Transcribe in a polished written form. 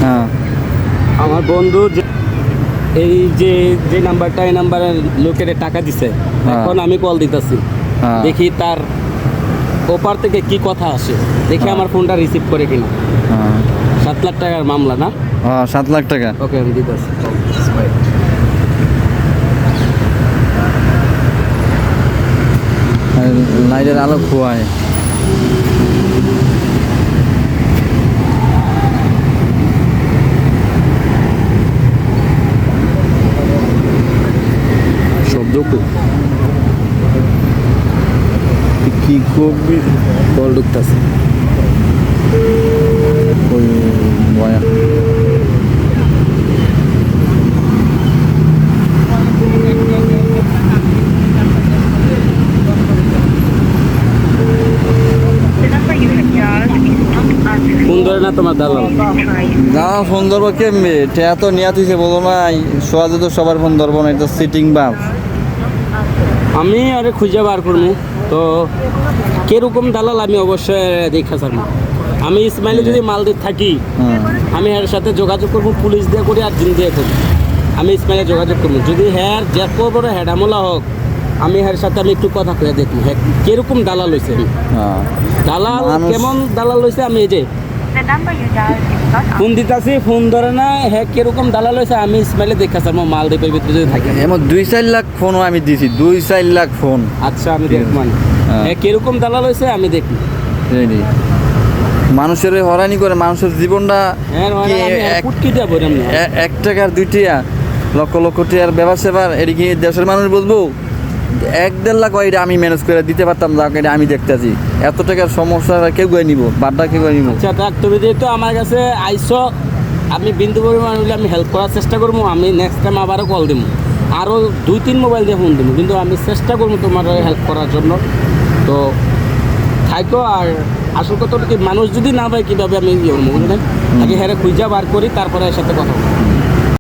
হ্যাঁ আমার বন্ধু এই যে নাম্বারটা এই নাম্বারে লোকের টাকা দিছে, এখন আমি কল দিতেছি, দেখি তার ওপার থেকে কি কথা আসে, দেখি আমার ফোনটা রিসিভ করে কিনা। 7 লাখ টাকার মামলা না? 7 লাখ টাকা। ওকে, আমি দিতেছি। লাইটের আলো খোয়ায়। শব্দ কি করবি? কল ঢুকতেছে। ওই বয়া ফোন ধরে না তোমার দালাল? না, ফোন ধরবো কেমবে? টেয়া তো নিয়া তুইছে বলো না, সোয়াজে তো সবার ফোন ধরবো না, এটা সিটিং বাস। আমি আরে খুঁজে বার করবো তো কিরকম দালাল আমি অবশ্যই দেখা ছাড়বো। আমি ইসমাইলে যদি মালদ্বীপ থাকি, আমি এর সাথে যোগাযোগ করবো, পুলিশ দিয়ে করি আর জিন দিয়ে করি। আমি ইসমাইলে যোগাযোগ করবো, যদি হ্যাঁ যে বড় হেডামোলা হোক, আমি এর সাথে আমি একটু কথা কয়ে দেখবো হ্যাঁ কিরকম দালাল হয়েছে। দালাল কেমন দালাল হয়েছে, আমি এই যে ফোন দিতেছি, ফোন ধরে না, হ্যাঁ কিরকম দালাল হয়েছে আমি ইসমাইলে দেখা ছাড়বো মালদ্বীপের ভিতরে যদি থাকি। এমন 2-4 লাখ ফোনও আমি দিছি, 2-4 লাখ ফোন। আচ্ছা, আমি দেখবো হ্যাঁ কিরকম দালাল হয়েছে আমি দেখি। মানুষের হয়রানি করে, মানুষের জীবনটা 1 টাকার 2 টাকা, লক্ষ লক্ষ টাকার ব্যবসা সেবার, এদিকে দেশের মানুষ বলবো 1-1.5 লাখ এটা আমি ম্যানেজ করে দিতে পারতাম, যাক এটা আমি দেখতেছি। এত টাকার সমস্যা কেউ গিয়ে নিব, বাড্ডা কেউ গিয়ে নিব। আচ্ছা থাক, তুমি যেহেতু আমার কাছে আইসো, আমি বিন্দু পরিমাণ হলে আমি হেল্প করার চেষ্টা করবো। আমি নেক্সট টাইম আবারও কল দেবো, আরও 2-3 মোবাইল দিয়ে ফোন দেবো, কিন্তু আমি চেষ্টা করবো তোমার হেল্প করার জন্য। তো থাকো। আর আসল কথা কি, মানুষ যদি না পাই কীভাবে আমি ইয়ে করবো, আগে হ্যাঁ খুঁজা বার করি, তারপরে এর সাথে কথা বলবো।